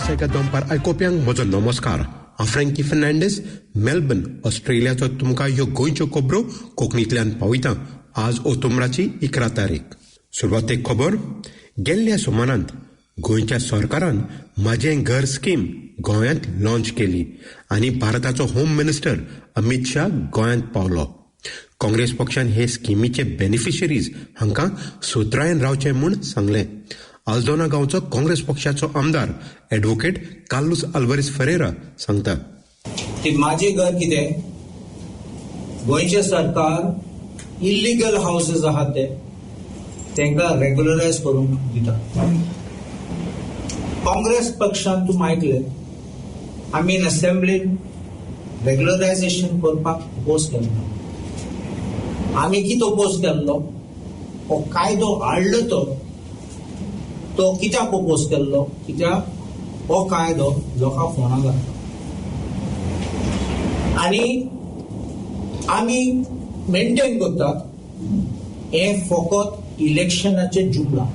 सुसेगाद दांपार आयकोप्यांक म्हजो नमस्कार. हांव फ्रँकी फर्नांडीस, मेलबर्न, ऑस्ट्रेलियाचो तुमकां ह्यो गोंयच्यो खबरो कोंकणींतल्यान पावयता. आज ओतुंबराची 11 तारीख. सुरवातेक खबर. गेल्ल्या सुमारांत गोंयच्या सरकारान म्हाजें घर स्कीम गोंयांत लॉन्च केली आनी भारताचो होम मिनिस्टर अमित शाह गोंयांत पावलो. काँग्रेस पक्षान हे स्किमीचे बेनिफिशरीज हांकां सुत्रायेन रावचें म्हूण सांगलें. आल्दोना गांवचो काँग्रेस पक्षाचो आमदार ॲडव्होकेट कार्लोस आल्वारेस फेरेरा सांगता. म्हाजें घर कितें, गोंयचें सरकार इल्लिगल हाऊसेस आहात तेंकां रेग्युलरायज करून दिता. काँग्रेस पक्षान तूं आयकलें आमी असेंब्लीन रेग्युलरायझेशन करपाक अपोज केल्लो. आमी कितें अपोज केल्लो, हो कायदो हाडलो तो कित्याक अपोज केल्लो, कित्याक हो कायदो लोकां फोणां घालता आनी आमी मेंटेन करतात हे फकत इलेक्शनाचे जुमला.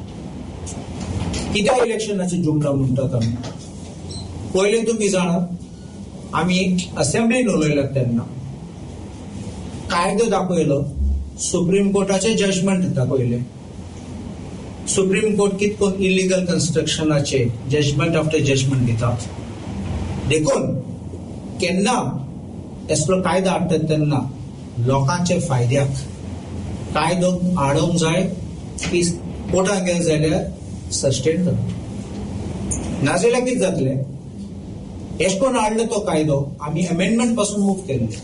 कित्याक इलेक्शनाचे जुमला म्हणटात आमी, पयलीं तुमी जाणात आमी असेंब्लीन उलयल्यात तेन्ना कायदो दाखयलो, सुप्रीम कोर्टाचे जजमेंट दाखयले. सुप्रीम कोर्ट कितकोन इलिगल कन्स्ट्रक्शनाचे जजमेंट आफ्टर जजमेंट दिता. देखून केन्ना असलो कायदो हाडटात तेन्ना लोकांचे फायद्याक कायदो हाडूंक जाय की कोर्टाक गेले जाल्यार सस्टेन जाता. नाजाल्यार कितें जातलें, एश कोन्न हाडलो तो कायदो आमी अमेंडमेंट पासून मूव केल्ले,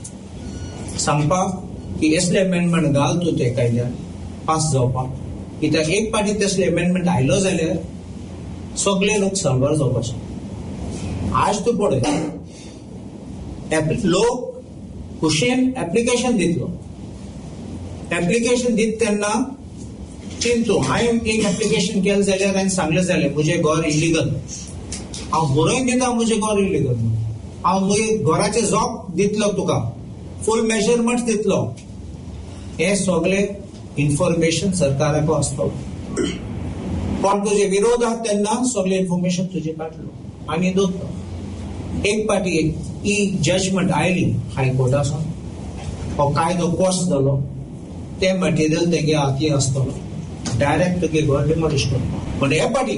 सांगपाक की असले अमेंडमेंट घाल तूं ते कायद्यान पास जावपाक. कित्याक एक पाटी तसले अमेंडमेंट आयलो जाल्यार सगळे लोक सर्वर जावपाचे. आज तूं पळय, लोक खुशेन एप्लिकेशन दितलो. एप्लिकेशन दीत तेन्ना चिंतू, हांवें एक एप्लिकेशन केलें जाल्यार हांवें सांगलें जाल्यार म्हजें घर इलिगल, हांव बरोवन दिता म्हजें घर इलिगल, हांव घराचे जॉब दितलो तुका, फुल मेजरमेंट दितलो. हे सगळे इन्फॉर्मेशन सरकाराक आसतो. पण तुजे विरोधात तेन्ना सगळे इन्फॉर्मेशन तुजे काडलो आनी दवरलो. एक पाटी ही जजमेंट आयली हायकोर्टासून, हो कायदो पास जालो, ते मटेरियल तेगे हाती आसतलो, डायरेक्ट तुगे घर डिमॉलिश करता. पण हे पाटी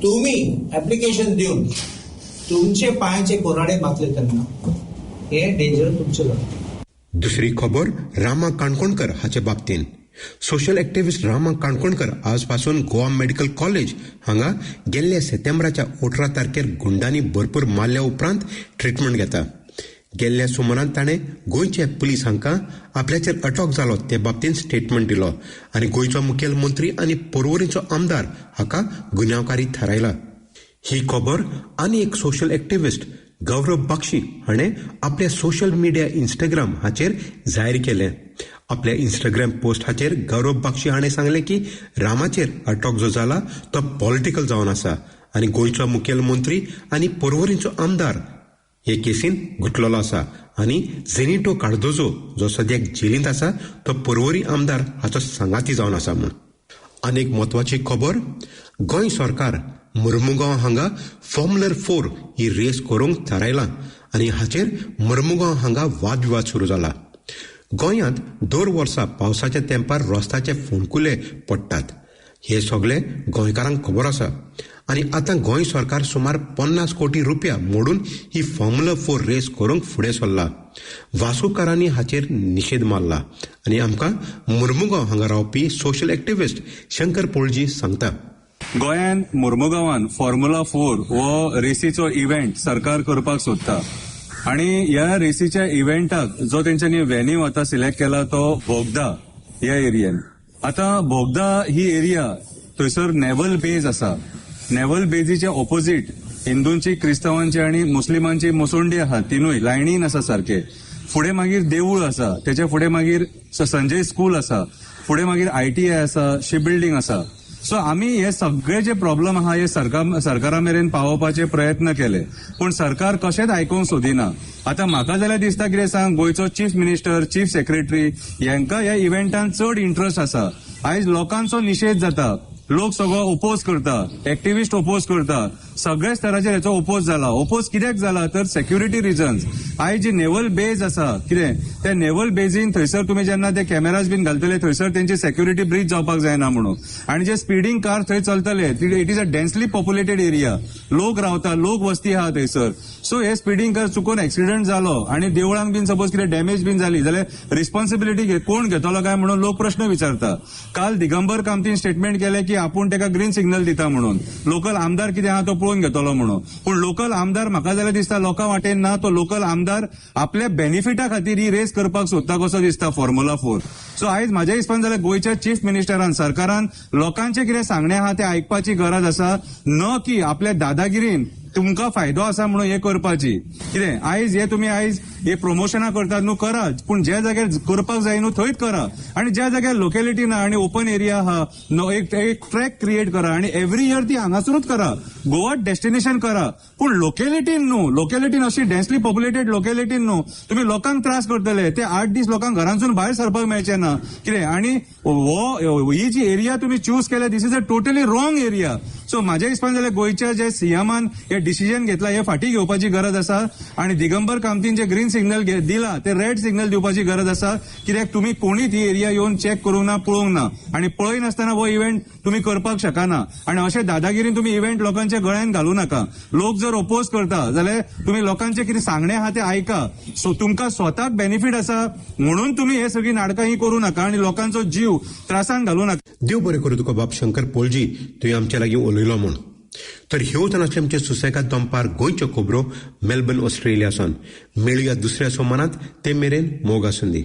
तुमी एप्लिकेशन दिवन तुमचे पांयाचे कोराडे मातले तेन्ना हे डेंजर तुमचे जाता. दुसरी खबर रामा काणकोणकर हाचे बाबतीन. सोशल एक्टिव्हिस्ट रामा काणकोणकर आजपासून गोवा मेडिकल कॉलेज हांगा गेल्ल्या सप्टेंबराच्या 18 तारखेर गुंडांनी भरपूर मारल्या उपरांत ट्रिटमेंट घेता. गेल्ल्या सुमारान ताणें गोंयचे पुलीस हांकां आपल्याचेर अटक जालो ते बाबतीन स्टेटमेंट दिलो आनी गोंयचो मुखेलमंत्री आनी पर्वरीचो आमदार हाका गुन्यांवकारी थारायला. ही खबर आनी एक सोशल एक्टिव्हिस्ट गौरव बक्षी हाणें आपल्या सोशल मिडिया इंस्टाग्राम हाचेर जाहीर केलें. आपल्या इंस्टाग्राम पोस्ट हाचेर गौरव बक्षी हाणें सांगलें की रामाचेर अटक जो जाला तो पॉलिटिकल जावन आसा आनी गोंयचो मुखेलमंत्री आनी पर्वरीचो आमदार हे केसीन गुंतलेलो आसा आनी जेनिटो कार्दोजो जो सद्याक जेलींत आसा तो पर्वरी आमदार हाचो सांगाती जावन आसा म्हूण. आनीक म्हत्वाची खबर. गोंय सरकार मुर्मुगांव हांगा फॉर्म्युलर 4 ही रेस करूंक थारायला आनी हाचेर मुर्मुगांव हांगा वादविवाद सुरू जाला. गोंयांत दर वर्सा पावसाच्या तेंपार रस्त्याचे फोंडकुले पडटात. हे सगळे गोंयकारांक खबर आसा आनी आतां गोंय सरकार सुमार 50 कोटी रुपया मोडून ही फॉर्म्युला 4 रेस करूंक फुडें सरला. वासूकारांनी हाचेर निशेध मारला आनी आमकां मुर्मुगांव हांगा रावपी सोशल एक्टिव्हिस्ट शंकर पोळजी सांगता. गोंयांत मुर्मुगांवान फॉर्म्युला 4 हो रेसीचो इव्हेंट सरकार करपाक सोदता आनी ह्या रेसीच्या इव्हेंटाक जो तेंच्यांनी वेन्यू आतां सिलेक्ट केला तो बोगदा ह्या एरियेन. आतां बोगदा ही एरिया थंयसर नेवल बेज आसा. नेवल बेजीच्या ऑपोजिट हिंदूंची, क्रिस्तावांची आनी मुस्लिमांची मुसोंडी आहा, तिनूय लायनीन आसा सारखे. फुडें मागीर देवूळ आसा, तेच्या फुडें मागीर संजय स्कूल आसा, फुडें मागीर ITI आसा, शिप बिल्डींग आसा. सो आमी हे सगळे जे प्रॉब्लेम आहा हे सरकारा मेरेन पावोवपाचे प्रयत्न केले पूण सरकार कशेंच आयकूंक सोदिना. आतां म्हाका जाल्यार दिसता कितें सांग, गोंयचो चीफ मिनिस्टर, चीफ सेक्रेटरी यांका ह्या इव्हेंटान चड इंट्रस्ट आसा. आयज लोकांचो निशेध जाता लोक सगळो ओपोज करता, एक्टिव्हिस्ट ओपोज करता, सगळ्या स्तराचेर हेचो ओपोज जाला. ओपोज कित्याक जाला तर सेक्युरिटी रिजन्स. आयज जी नेवल बेज आसा कितें त्या नेवल बेजीन थंयसर तुमी जेन्ना ते कॅमेराज बीन घालतले थंयसर तेंची सेक्युरिटी ब्रीच जावपाक जायना म्हणून. आणि जे स्पीडिंग कार थंय चलतले it is a densely populated area, लोक रावता, लोक वस्ती आहा थंयसर. सो हे स्पीडिंग कार चुकून एक्सिडेंट जालो आणि देवळांक बीन सपोज कितें डॅमेज बीन जाली जाल्यार रिस्पॉन्सिबिलिटी कोण घेतलो काय म्हणून लोक प्रश्न विचारता. काल दिगंबर कामतीन स्टेटमेंट केले की आपूण तेका ग्रीन सिग्नल दिता म्हणून, लोकल आमदार कितें आहा तो पळोवन घेतलो म्हणून. पूण लोकल आमदार म्हाका जाल्यार दिसता लोकां वाटेन ना, तो लोकल आमदार आपल्या बेनिफिटा खातीर ही रेस करपाक सोदता कसो दिसता फॉर्म्युला 4. सो आयज म्हाज्या हिसपान जाल्यार गोंयच्या चीफ मिनिस्टरान सरकारान लोकांचे कितें सांगणें आहा तें आयकपाची गरज आसा, न की आपल्या दादागिरीन तुमकां फायदो आसा म्हणून हे करपाची. कितें आयज हे तुमी आयज हे प्रमोशनां करतात न्हू करा, पूण ज्या जाग्यार करपाक जाय न्हू थंयच करा. आणि ज्या जाग्यार लोकेलिटी ना आणि ओपन एरिया आहा एक ट्रॅक क्रिएट करा आणि एव्हरी इयर ती हांगासरूच करा, गोवा डेस्टिनेशन करा. पूण लोकेलिटीन अशी डेन्सली पॉप्युलेटेड लोकेलिटीन न्हू तुम्ही लोकांक त्रास करतले. ते 8 दीस लोकांक घरांसून भायर सरपाक मेळचे ना कितें. आणि ही जी एरिया तुम्ही चूज केल्या this is a totally wrong area. So म्हाज्या हिसपान जाल्यार गोंयच्या जे सीएमान हे डिसिजन घेतला हे फाटी घेवपाची गरज आसा. आणि दिगंबर कामतीन जे ग्रीन सिग्नल दिला ते रेड सिग्नल दिवपाची गरज आसा. कित्याक तुम्ही कोणीच ही एरिया येवन चेक करूंक ना, पळोवंक ना, आणि पळय नासतना हो इव्हेंट तुम्ही करपाक शकना. आणि अशे दादागिरीन तुम्ही इव्हेंट लोकांच्या गळ्यान घालू नका. लोक जर ओपोज करता जाल्यार तुम्ही लोकांचे कितें सांगणें आहा ते आयका. सो तुमकां स्वताक बेनिफीट आसा म्हणून तुम्ही हे सगळी नाटकां ही करू नका आणि लोकांचो जीव त्रासान घालू नका. देव बरें करूं तुका बाब शंकर पोलजी, तुवें आमच्या लागीं उलयलो म्हूण. तर ह्योच आसले आमचे सुसेगाद दनपार गोंयच्यो खबरो मेलबर्न ऑस्ट्रेलियासून. मेळुया दुसऱ्या सोमानात, ते मेरेन मोग आसूं दी.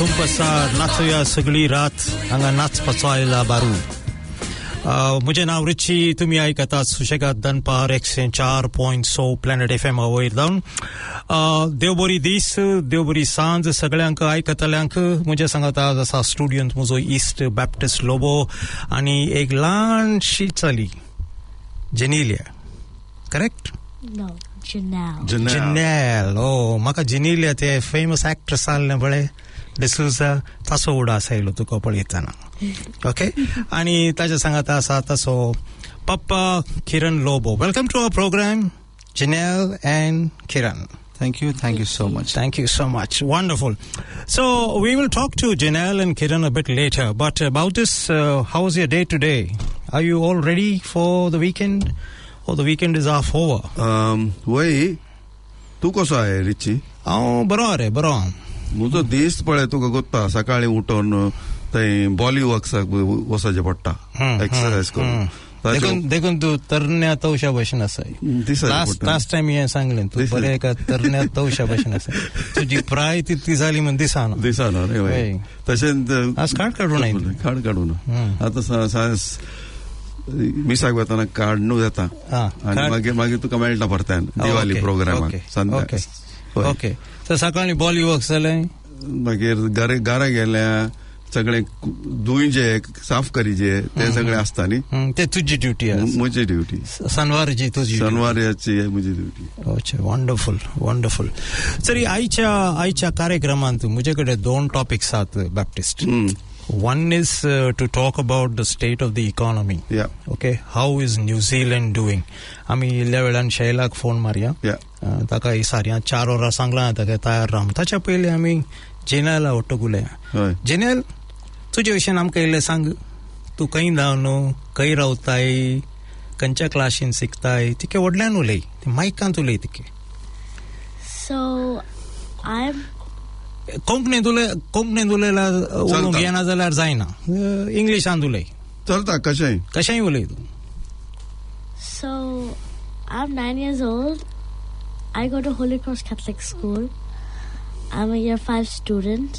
तुमकां नाचूया सगळी रात हांगा नाचपाचो आयला बारू. म्हजें नांव रिची, तुमी आयकतात सुशेगाद दनपार 104.6 प्लॅनेट FM वयर जावन. देव बरी दीस, देव बरी सांज सगळ्यांक आयकतल्यांक. म्हजे सांगात आज आसा स्टुडियोंत म्हजो इस्ट बॅप्टिस्ट लोबो आनी एक ल्हानशी चली Genelia. Correct? No, Janelle. Janelle. Oh, म्हाका जेनिलिया ते फेमस एक्ट्रेस आसले बळे Dsouza तासो उडा आसायलो तुका पळयतना. ओके. आणि ताच्या सांगात आसा तासो पप्पा Kiran Lobo. Welcome to our program, Janelle and Kiran. Thank you so much. Thank you so much. Wonderful. So we will talk to Janelle and Kiran a bit later, but about this, how was your day today? Are you all ready for the weekend, or the weekend is half over? वय तू कसो आहे Richie? बरो रे, बरो. म्हजो दीस पळय तुका गोत्ता सकाळी उठोन थंय बॉलिवॉक्साक वचचें पडटा एक्सरसाइज करून. देखून तू तरण्या तवशा भशेन आसा. लास्ट टाइम हे सांगलें तू बरें एका तरण्या तवशा भशेन आसा. तुजी प्राय तितली जाली म्हण दिसाना रे. तशें आज कार्ड काडून आतां मिसाक वताना कार्ड न्हू येता आनी मागीर तुका मेळटा परत्यान दिवाळी प्रोग्रामाक संध्या. ओके. तर सकाळी बॉलिवॉक्स जालें, मागीर घरा गेल्या सगळे धुयजे साफ करीजे ते सगळे आसता न्ही. ते तुजी ड्युटी, म्हजी ड्युटी. शनिवारची तुजी, शनिवारची म्हजी ड्युटी. अच्छा, वंडरफुल. तरी आयच्या कार्यक्रमांत म्हजे कडेन 2 टॉपिक्स आहात Baptist. One is to talk about the state of the economy. Yeah. Okay. How is New Zealand doing? आमी इल्ल्या वेळान शैलाक फोन मारया. ताका सारया 4 वरां सांगला ताका तयार राम. ताच्या पयलीं आमी जेनेला ओट्टो उलया. जेनेल, तुजे विशयान आमकां इल्लें सांग. तूं खंय न्हू, खंय रावताय, खंयच्या क्लासीन शिकताय, तिके व्हडल्यान उलय, मायकांत उलय तिके. So, I'm कोंकणींत उलयला उलोवंक येना जाल्यार जायना. इंग्लिशांत उलय चलता. कशेंय उलय तूं. So, I'm 9 years old. I go to Holy Cross Catholic School. I'm a year 5 student.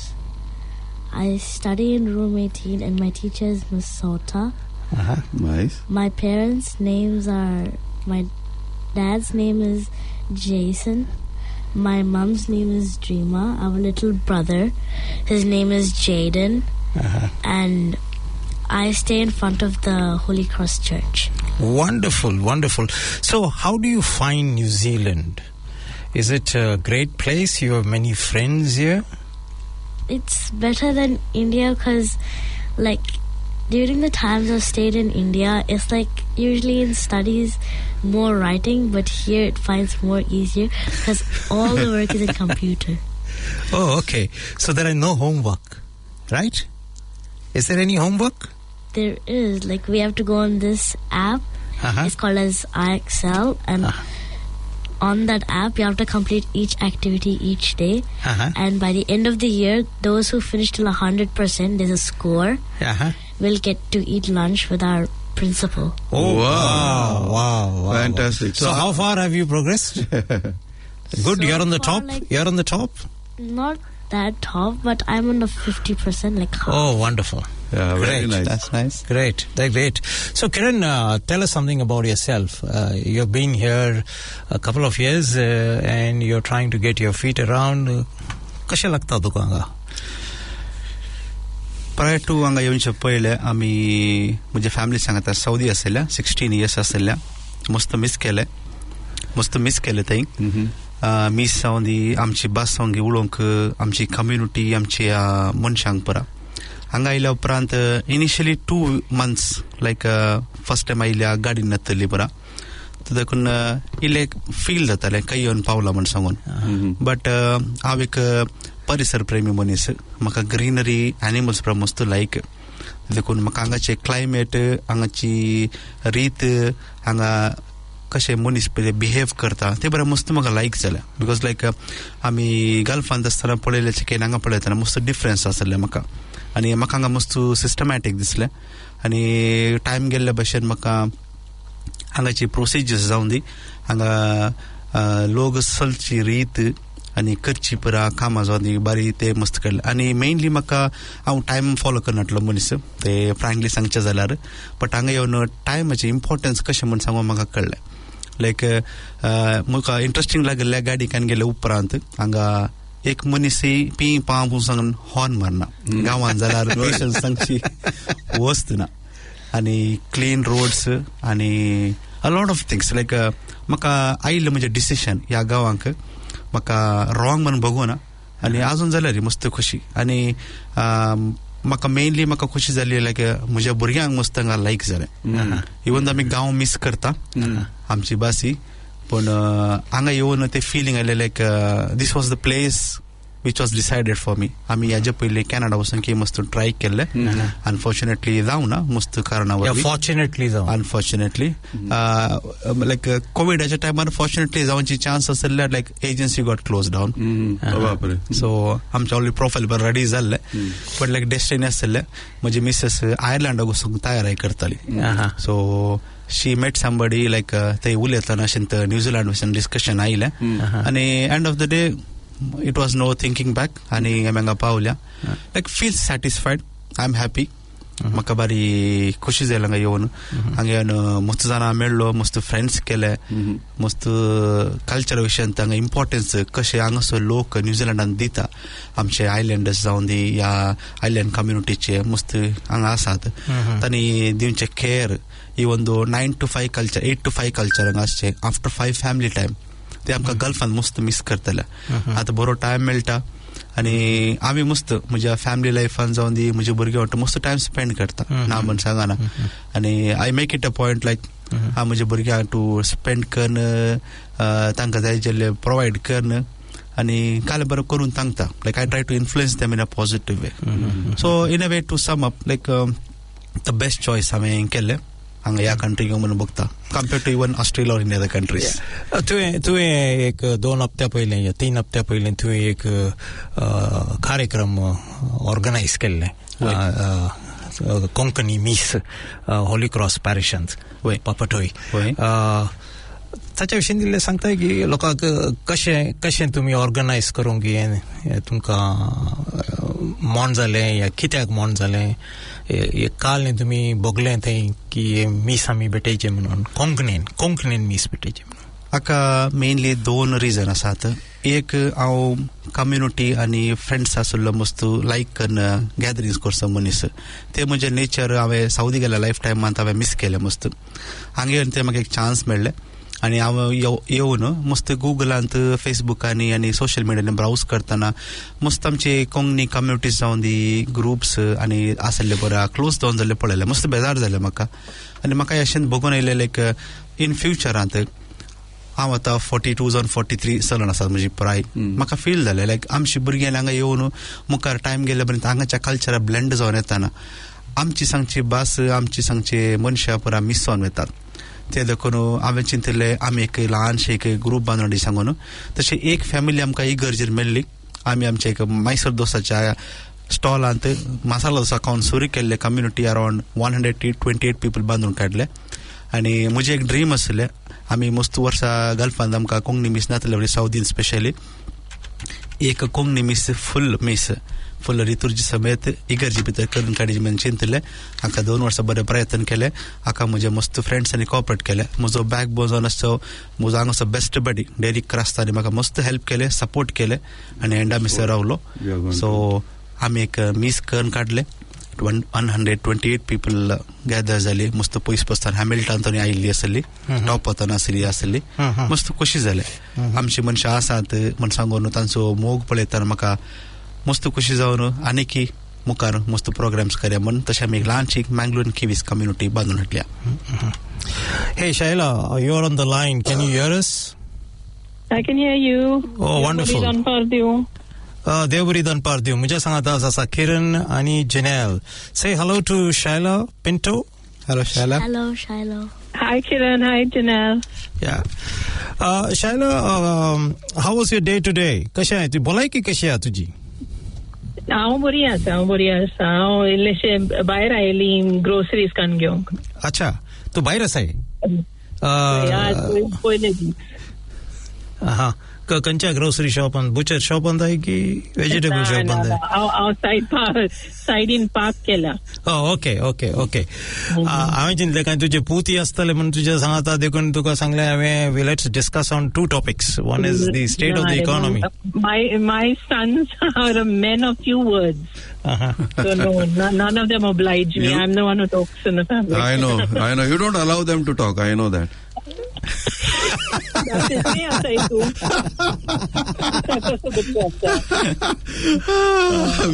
I study in room 18 and my teacher is Miss Sota. Nice. My parents' names are, my dad's name is Jaison. My mom's name is Dreama. I have a little brother. His name is Jaden. And I stay in front of the Holy Cross Church. Wonderful. So how do you find New Zealand? Is it a great place? You have many friends here? It's better than India because, like, during the times I've stayed in India, it's like usually in studies more writing, but here it finds more easier because all the work is in computer. Oh, okay. So there are no homework, right? Is there any homework? There is. Like, we have to go on this app. It's called as iExcel, and on that app you have to complete each activity each day. And by the end of the year, those who finish till 100%, there's a score. We'll get to eat lunch with our principal. Oh, wow. Fantastic. So how far have you progressed? Good. So you're on the far, top. like, You're on the top. Not that top, but I'm on the 50%, like half. Oh, wonderful. Yeah, very nice. That's nice. Great. So Kiran, tell us something about yourself. You've been here a couple of years and you're trying to get your feet around. कशें लागता तुका हांगा? Prior to हांगा येवचे पयले आमी म्हजे family सांगता सौदी आसल्या 16 years आसल्या. मस्त मिस केले थंय. मिस जावन दी आमची बस जावन उलोवंक आमची कम्युनिटी आमची मनशांक परा. हांगा आयल्या उपरांत इनिशियली 2 months लायक फर्स्ट टायम आयल्या गाडीन येतली परा. देखून इल्ले फील जातालें खंय येवन पावला म्हण सांगून. बट हांव एक परिसर प्रेमी मनीस. म्हाका ग्रीनरी एनिमल्स परा मस्त लायक. देखून म्हाका हांगाचें क्लायमेट, हांगाची रीत, हांगा कशें मनीस बिहेव करता ते बरें मस्त म्हाका लायक जालें. बिकॉज लायक आमी गल्फांत आसतना पळयलें चिकेन हांगा पळयतना मस्त डिफरन्स आसलें म्हाका. आनी म्हाका हांगा मस्त सिस्टमॅटीक दिसलें. आनी टायम गेल्ल्या भशेन म्हाका हांगाची प्रोसिजर्स जावन दी, हांगा लोक चलची रीत आनी करची पुरा कामां जावन बारी ते मस्त केलें आनी मेनली म्हाका हांव टायम फॉलो करनाटलो मनीस ते फ्रँकली सांगचें जाल्यार बट हांगा येवन टायमाचें इम्पॉर्टन्स कशें म्हूण सांगून म्हाका कळ्ळें लायक म्हाका इंट्रस्टिंग लागलें गाडीकान गेले उपरांत हांगा एक मनीस पी पां पूण सांगून हॉर्न मारना गांवांत जाल्यार पेशंस सांगची वस्त ना आनी क्लीन रोड्स आनी अ लॉट ऑफ थिंग्स लायक म्हाका आयिल्लें म्हजें डिसिशन ह्या गांवांक म्हाका रॉंग म्हणून बघूं ना आनी आजून जाल्यार मस्त खोशी आनी म्हाका मेनली म्हाका खोशी जाली लायक म्हज्या भुरग्यांक मस्त हांगा लायक जालें इवन आमी गांव मिस करता आमची बासी पण हांगा येवन ते फिलींग आयलें like this was the place which was decided for me. आमी याच्या पयलीं कॅनडा वचून की मस्त ट्राय केल्ले अनफॉर्च्युनेटली जावना मस्त कारणावरवी फॉर्च्युनेटली जावन अनफॉर्च्युनेटली लायक कोविडाच्या टायमार फॉर्च्युनेटली जावची चान्स आसल्यार like agency got close down so आमचे ऑलरेडी प्रोफायल बरें रेडी जाल्ले बट लायक डेस्टिनी आसले म्हजी मिसेस आयर्लंडाक वचूंक तयारी करताली so she met somebody like ते उलयतना अशें न्यूझीलंड वचून डिस्कशन आयलें आनी end of the day it was no thinking back आणि हांगा पावल्या like feel satisfied I am happy म्हाका बारी खुशी जाली हांगा येवन हांगा येवन मस्त जाणां मेळ्ळो मस्त फ्रेंड्स केले मस्त कल्चर विशयान हांगा इम्पॉर्टन्स कशें हांगासर लोक न्यूझीलंडान दिता आमचे आयलँडर्स जावन दी ह्या आयलँड कम्युनिटीचे मस्त हांगा आसात तांणी दिवचे care even though 9 to 5 culture 8 to 5 culture हांगा आसचे आफ्टर 5 फॅमिली टायम ते आमकां गल्फान मस्त मिस करतले आतां बरो टायम मेळटा आनी आमी मस्त म्हज्या फॅमिली लायफान जावन दी म्हजे भुरगे वांगडा मस्त टायम स्पेंड करता ना म्हण सांगना आनी I make it a point like हांव म्हज्या भुरग्यांक टू स्पेंड करन तांकां जाय जाल्ले प्रोवायड करन आनी काल बरो करून सांगता like I try to influence them in a positive way so in a way to sum up like the best choice हांवें केल्लें हांगा ह्या कंट्रीक म्हणून बघता कम्पेअर्ड टू इवन ऑस्ट्रेलिया और इन अदर कंट्रीज तुवें एक 2 हप्त्या पयलीं या 3 हप्त्या पयलीं तुवें एक कार्यक्रम ऑर्गनायज केल्ले कोंकणी मिस होली क्रॉस पॅरिशन्स पापटोय ताच्या विशीं दिल्लें सांगताय की लोकांक कशें तुमी ऑर्गनायज करूंक तुमकां मोन जालें या कित्याक मोन जालें काल न्ही तुमी बगलें थंय की मीस आमी भेटयचे म्हणून कोंकणीन मीस भेटयचे म्हणून हाका मेनली 2 रिजन आसात एक हांव कम्युनिटी आनी फ्रेंड्स आसलो मस्त लायक करन गॅदरिंग्स करचो मनीस ते म्हजे नेचर हांवें सावदी गेल्या लायफ टायमांत हांवें मिस केलें मस्त हांगा येवन ते म्हाका एक चान्स मेळ्ळें आनी हांव येवन मस्त गुगलांत फेसबुकांनी आनी सोशल मिडियांनी ब्रावज करतना मस्त आमचे कोंकणी कम्युनिटीज जावन दी ग्रुप्स आनी आसले बरे क्लोज जावन जाल्ले पळयले मस्त बेजार जालें म्हाका आनी म्हाका अशें बघून येयलें लायक इन फ्युचरांत हांव आतां 42 जावन 43 चलून आसा म्हजी प्राय म्हाका फील जालें लायक आमची भुरग्यांनी हांगा येवन मुखार टायम गेले पर्यंत हांगाच्या कल्चरा ब्लेंड जावन येताना आमची सांगची भास आमची सांगचे मनशां पुरा मिस जावन वतात ते देखून हांवें चिंतलें आमी एक ल्हानशें एक ग्रूप बांदून सांगून तशें एक फॅमिली आमकां इगर्जेर मेळ्ळी आमी आमच्या एक मैसूर दोसाच्या स्टॉलांत मसाला दोसा खावन सुरू केल्ले कम्युनिटी अरावंड 128 पीपल बांदून काडले आनी म्हजें एक ड्रीम आसलें आमी मस्त वर्सां गल्फांत आमकां कोंकणी मीस नातले सावदीन स्पेशली एक कोंकणी मीस फुल रितुर्जी समेत इगर्जी भितर करून काडची म्हणून चिंतले हाका 2 वर्सां बरें प्रयत्न केले हाका म्हजे मस्त फ्रेंड्सांनी कॉपरेट केले म्हजो बॅक बोन जावन आसतो म्हजो हांगासो बेस्ट बडी डेरिक क्रास्तानी म्हाका मस्त हेल्प केले सपोर्ट केले आनी एंडा मिसर रावलो सो आमी एक मीस करून काडले 128 पीपल गॅदर जाली मस्त पयस बसताना हॅमिल्टन आयिल्ली आसली टॉप वतना आसली मस्त खोशी जाले आमची मनशां आसात म्हण सांगून तांचो मोग पळयतना म्हाका मस्त खुशी जावन आनीक मुखार मस्त प्रोग्राम्स करया म्हण तशें आमी एक ल्हानशी मंगलोरियन किवीस कम्युनिटी बांदून हाडल्या Hey Shaila, you are on the line. Can you hear us? I can hear you. Oh, wonderful. Devari Danpaar. मुझे सांगता आसा Kiran आणि Janelle. Say hello to Shaila Pinto. Hello Shaila. Hello Shaila. Hi Kiran, hi Janelle. Yeah. Shaila, how was your day today? कशी आहे ती बोलायकी कशी आहे तुझी? हांव बरी आसा हांव इल्लेशें भायर आयली ग्रोसरीज कान घेवंक. अच्छा तू भायर आसाय? कंचा ग्रोसरी शॉप अंद बुचर शॉप अंद है कि वेजिटेबल शॉप अंद है साइड इन पार्क केला ओके हांवें चिंतलें काय तुजे पुती आसतले म्हणून तुजे सांगता देखून तुका सांगलें हांवें we let's discuss on two topics one is the state of the economy my sons are men of few words. So no, none of them oblige me. I'm the one who talks in the family. I know. You don't allow them to talk. I know that.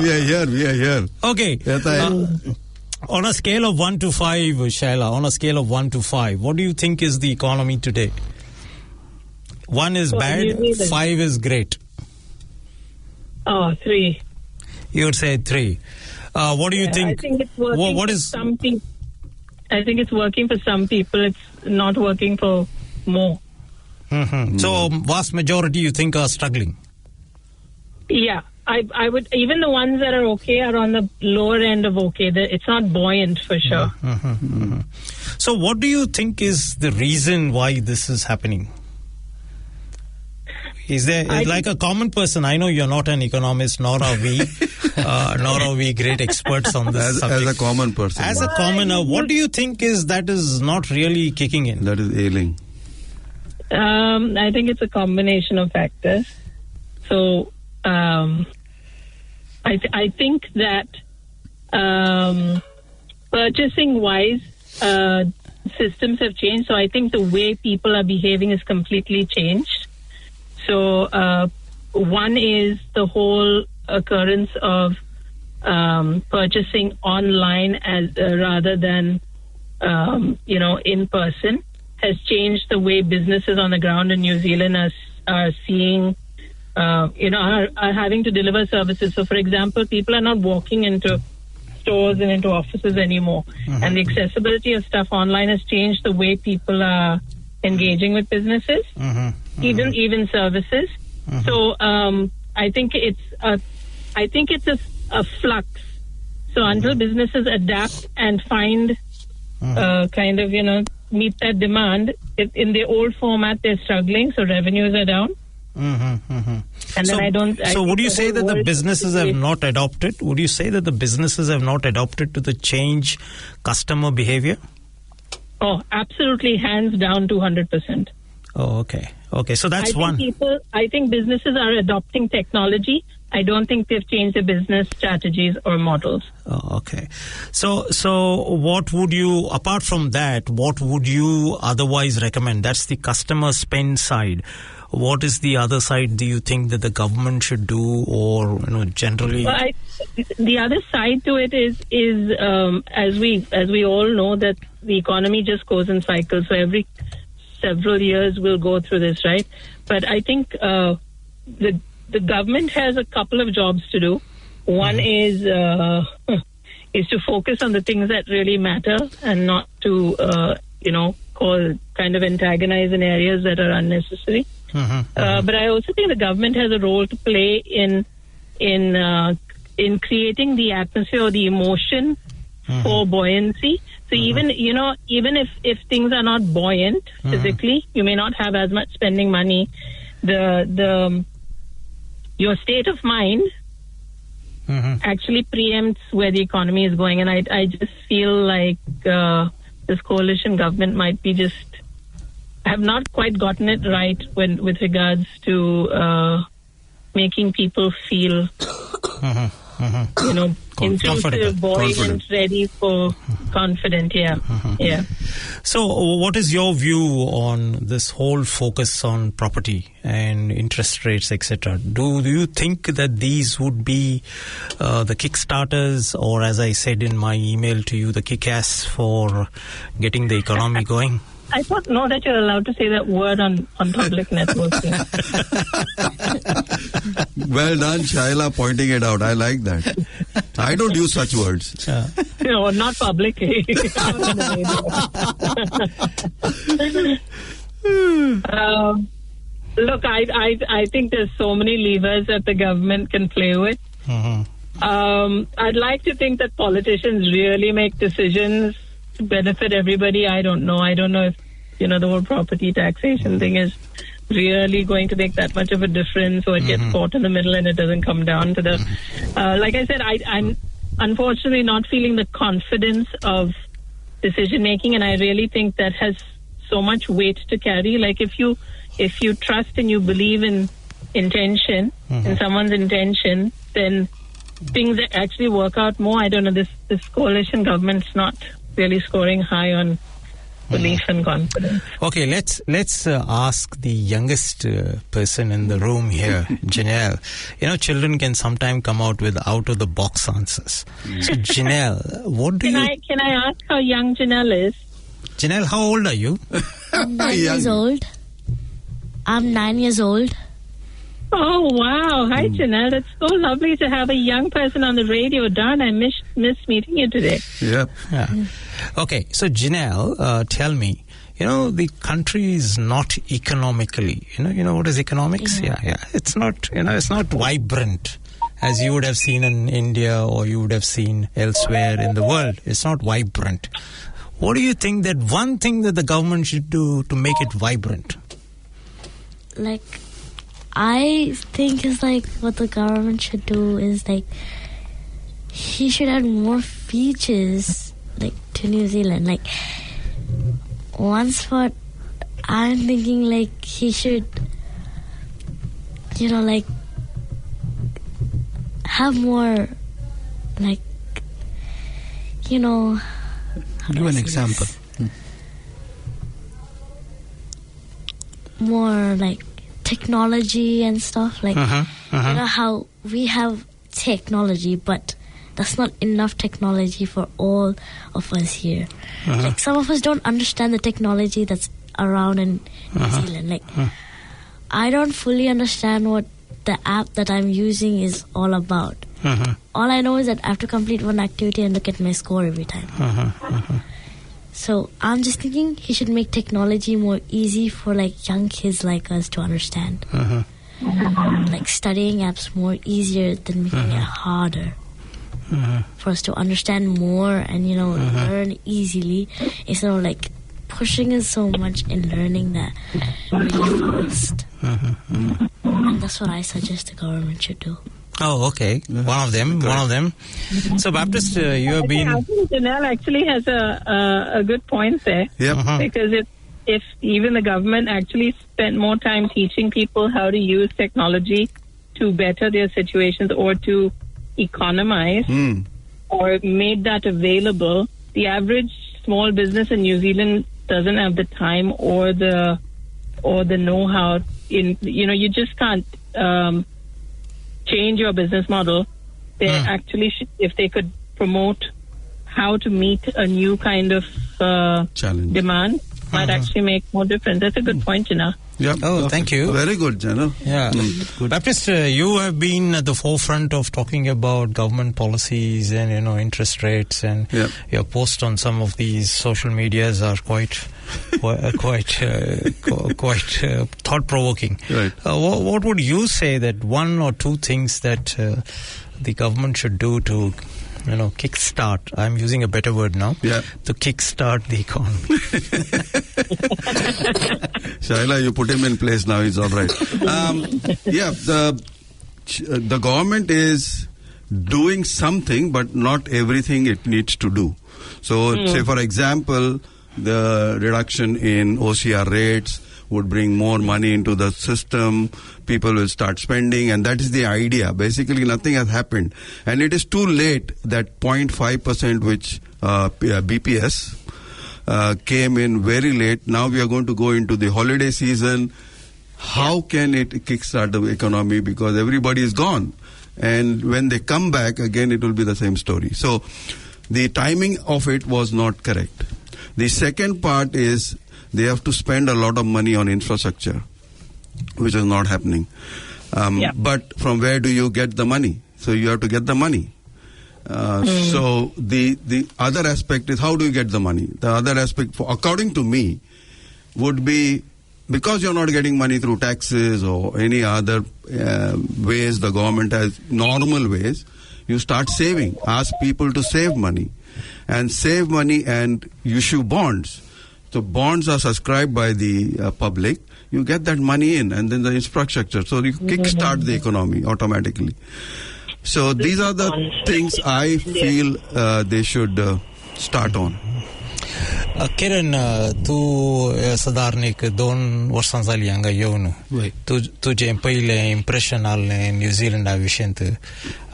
We are here. Okay. On a scale of 1 to 5, Shaila, on a scale of 1 to 5, what do you think is the economy today? 1 is bad, 5 is great. 3. You would say 3. What do you think? I think it's working what is some people. I think it's working for some people. It's not working for more. So vast majority you think are struggling? Yeah. I would, even the ones that are okay are on the lower end of okay. It's not buoyant for sure. So what do you think is the reason why this is happening? Is there like a common person? I know you're not an economist, nor are we great experts on this subject. As a common person. As a commoner, what do you think is not really kicking in? That is ailing. I think it's a combination of factors. So, I think that purchasing-wise, systems have changed. So I think the way people are behaving is completely changed. So one is the whole occurrence of purchasing online as rather than in person has changed the way businesses on the ground in New Zealand are seeing are having to deliver services. So for example, people are not walking into stores and into offices anymore, and the accessibility of stuff online has changed the way people are engaging with businesses, even services. So I think it's a flux. So until businesses adapt and find meet that demand, in the old format they're struggling, so revenues are down. And then so would you say that the businesses have not adopted? Would you say that the businesses have not adopted to the change customer behavior? Oh, absolutely, hands down, 200%. Oh, okay. So that's one. I think businesses are adopting technology. I don't think they've changed their business strategies or models. Oh, okay. So what would you, apart from that, what would you otherwise recommend? That's the customer spend side. What is the other side do you think that the government should do, or generally? Well, the other side to it is as we all know that the economy just goes in cycles. So every several years we'll go through this, right? But I think the government has a couple of jobs to do. One is to focus on the things that really matter and not to kind of antagonize in areas that are unnecessary. But I also think the government has a role to play in creating the atmosphere or the emotion for buoyancy. So even if things are not buoyant physically, you may not have as much spending money. Your state of mind actually preempts where the economy is going, and I just feel like this coalition government might be have not quite gotten it right with regards to making people feel inclusive, buoyant, ready for confident. Yeah. So what is your view on this whole focus on property and interest rates, etc.? Do you think that these would be the kickstarters, or as I said in my email to you, the kick-ass for getting the economy going? I don't know that you're allowed to say that word on public networking. Well done, Shaila, pointing it out. I like that. I don't use such words. No, not publicly. Look, I think there's so many levers that the government can play with. I'd like to think that politicians really make decisions to benefit everybody. I don't know if the whole property taxation thing is really going to make that much of a difference, or it gets caught in the middle and it doesn't come down to the... like I said, I'm unfortunately not feeling the confidence of decision-making, and I really think that has so much weight to carry. Like if you trust and you believe in intention, in someone's intention, then things actually work out more. I don't know, this coalition government's not really scoring high on belief and confidence. Okay, let's ask the youngest person in the room here, Janelle. Children can sometimes come out with out-of-the-box answers. So, Janelle, what do Can I ask how young Janelle is? Janelle, how old are you? I'm 9 years old. I'm 9 years old. Oh, wow. Hi, Janelle. It's so lovely to have a young person on the radio. Darn, I miss meeting you today. Yep. Yeah. Okay, so Janelle, tell me, the country is not economically, you know what is economics? Yeah. It's not, it's not vibrant as you would have seen in India or you would have seen elsewhere in the world. It's not vibrant. What do you think that one thing that the government should do to make it vibrant? Like, I think it's like what the government should do is like he should add more features like to New Zealand. Like one spot I'm thinking like he should like have more like give an example. More like technology and stuff, like how we have technology, but that's not enough technology for all of us here. Like some of us don't understand the technology that's around in New Zealand. Like I don't fully understand what the app that I'm using is all about. All I know is that I have to complete one activity and look at my score every time. So I'm just thinking he should make technology more easy for like young kids like us to understand. Like studying apps more easier than making it harder for us to understand more and learn easily instead of like pushing us so much in learning that really fast. And that's what I suggest the government should do. Oh, okay. One of them. So, Baptist, you have been... I think Janelle actually has a good point there. Yep. Because if even the government actually spent more time teaching people how to use technology to better their situations or to economize or made that available, the average small business in New Zealand doesn't have the time or the know-how. You just can't... change your business model. They actually should, if they could promote how to meet a new kind of challenge demand, might actually make more difference. That's a good point, Jana. Yep. Oh, thank you. Very good, Jana. Yeah. Good. Baptist, you have been at the forefront of talking about government policies and, interest rates, and your posts on some of these social medias are quite thought-provoking. Right. What would you say that one or two things that the government should do to kickstart, I'm using a better word now, to kickstart the economy? Shaila, you put him in place now, he's all right. The government is doing something, but not everything it needs to do. So, say for example, the reduction in OCR rates would bring more money into the system, people will start spending, and that is the idea. Basically, nothing has happened. And it is too late that 0.5% which BPS came in very late. Now we are going to go into the holiday season. How can it kickstart the economy? Because everybody is gone. And when they come back, again, it will be the same story. So the timing of it was not correct. The second part is they have to spend a lot of money on infrastructure, which is not happening. But from where do you get the money? So you have to get the money. So the other aspect is how do you get the money? The other aspect, according to me, would be because you're not getting money through taxes or any other ways the government has, normal ways, you start saving. Ask people to save money. And save money and issue bonds. So bonds are subscribed by the public. you get that money in, and then the infrastructure. So you kickstart the economy automatically. So these are the things I feel they should start on. किरण तू साधारण एक 2 वर्सां जाली हांगा येवन तुजें पयलें impression आहलें न्यूझीलंडा विशयंत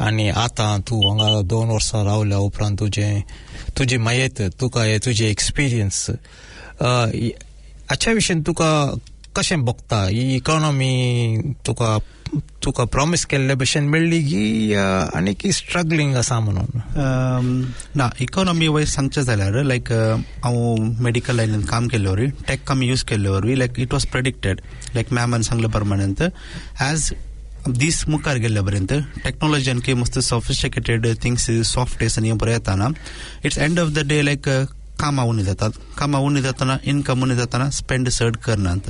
आनी आतां तूं हांगा 2 वर्सां रावल्या उपरांत तुजी मायेत तुका हे तुजे एक्सपिरियन्स हाच्या विशयन तुका कशें बगता ही इकॉनॉमी तुका प्रॉमिस केल्ले भशेन मेळ्ळी की आनी की स्ट्रगलिंग आसा म्हणून ना इकॉनॉमी वायज सांगचें जाल्यार लायक हांव मेडिकल लायनीन काम केल्ले वरवीं टॅक आमी यूज केल्ले वरवीं लायक इट वॉज प्रेडिक्टेड लायक मॅमान सांगले प्रमाणेंत एज दीस मुखार गेल्ले पर्यंत टेक्नॉलॉजीन की मस्त सॉफिस्टिकेटेड थिंग्स सॉफ्टवेअर्स आनी बरें येताना it's end of the day like काम आवून जाताना इनकम उणी जाताना स्पेंड चड करनात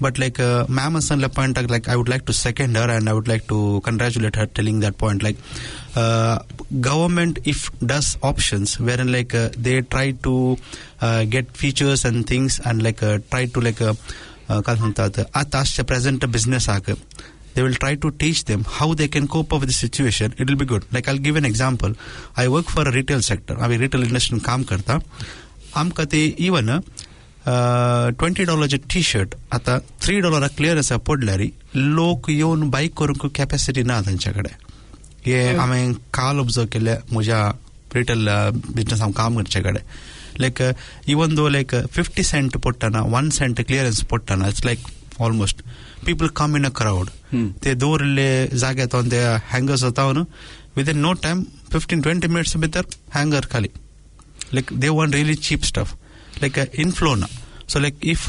बट लायक मॅम सांगल्या पॉयंटाक like I would like to second her and I would like to congratulate her telling that point like government if does options wherein like they try to get features and things and like try to like काय म्हणतात आताच्या present business आक they will try to teach them how they can cope up with the situation. It will be good. Like I'll give an example. I work for a retail sector. आम्ही retail industry काम करता. आमका ते even $20 T-shirt आता $3 clearance पडल्यारी लोक येऊन bike करून capacity ना त्यांच्याकडे हे आम्ही काल ऑब्झर्व केले म्हज्या रिटेल बिझनेस काम करच्याकडे like even though like 50 cent पडटाना 1 सेंट क्लिअरन्स पडटाना it's like almost people come in a crowd they दौरले जाग्यात ते हँगर्स जाता within no time 15-20 minutes भितर हँगर खाली like they want really cheap stuff like inflow na so like if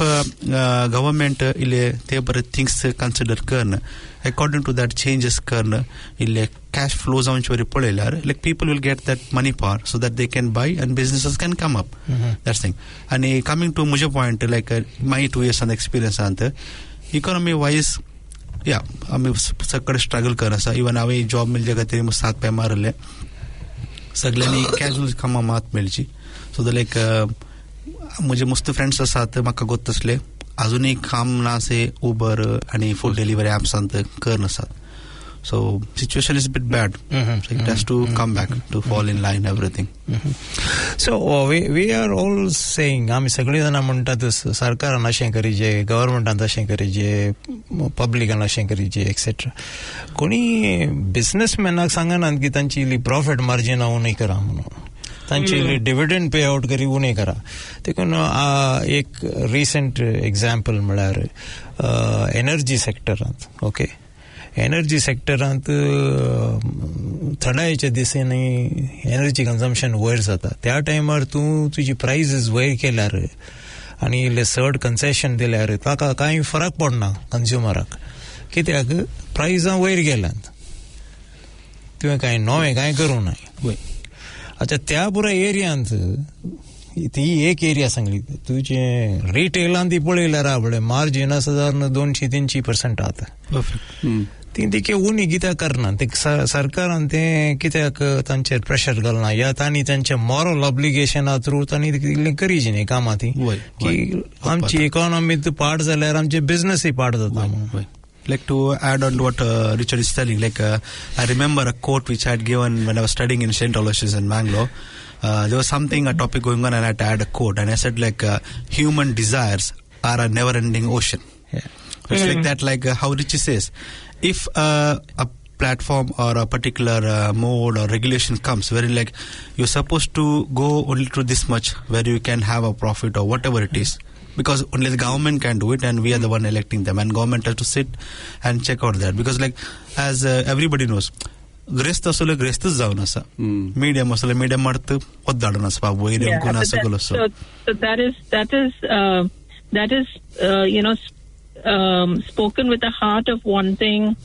government ile they bar things consider karna according to that changes karna ile cash flows on chori podelar like people will get that money power so that they can buy and businesses can come up that's thing and coming to mujhe point like my 2 years on experience ante economy wise yeah आम्ही सगळे struggle करसा even आवे job मिल जगा तरी 7 पे मारले सगळ्यांनी casual कामा मात मिळची सो द लायक मुझे मस्त फ्रेंड्स आसात म्हाका गोत असले अजूनही काम ना असे उबर आणि फूड डिलिव्हरी ॲप्स कर नसतात so situation is a bit bad so it has to come back to fall in line everything so we are all saying आम्ही सगळे जण म्हणतात सरकारान अशें करीजे गव्हर्नमेंटान तशें करीजे पब्लिकान अशें करीजे एक्सेट्रा कोणी बिझनेसमॅनाक सांगनात की तांची इल्ली प्रॉफिट मार्जीन उणी करा म्हणून तांची डिविडंड पे आउट करी उणी करा देखून एक रिसेंट एग्जाम्पल म्हळ्यार एनर्जी सेक्टरांत ओके एनर्जी सेक्टरांत थंडायेच्या दिसांनी एनर्जी कन्झम्पशन वयर जाता त्या टायमार तूं तुजी प्रायसीस वयर केल्यार आनी इल्लें चड कन्सेशन दिल्यार ताका कांय फरक पडना कन्झ्युमराक कित्याक प्रायसां वयर गेल्यात तुवें कांय नवें कांय करूं नाय अच्छा त्या पुरा एरियांत ती एक एरिया सांगली तुजे रिटेलांत ती पळयल्यार आवडे मार्जिन साधारण 200-300% आता ती तिके उणी कित्याक करना ते सरकारान ते कित्याक तांचेर प्रेशर घालना या तांणी तांच्या मॉरल ऑब्लिगेशना थ्रू तांणी इल्लें करीची न्ही कामां ती की आमची इकॉनॉमी पाड जाल्यार आमचे बिझनसय पाड जाता म्हणून Like to add on to what Richard is telling, like I remember a quote which I had given when I was studying in St. Aloysius in Mangalore. There was a topic going on and I had to add a quote and I said like human desires are a never-ending ocean. It's like that, like how Richie says, if a platform or a particular mode or regulation comes wherein like you're supposed to go only to this much where you can have a profit or whatever it is, because only the government can do it and we are the one electing them and government has to sit and check out that because like as everybody knows ग्रेस्त असले ग्रेस्तच जावन आसा medium असले medium मारत ओद्दाडून आसा बाबू area कोण आसा गलो सो that is you know spoken with the heart of wanting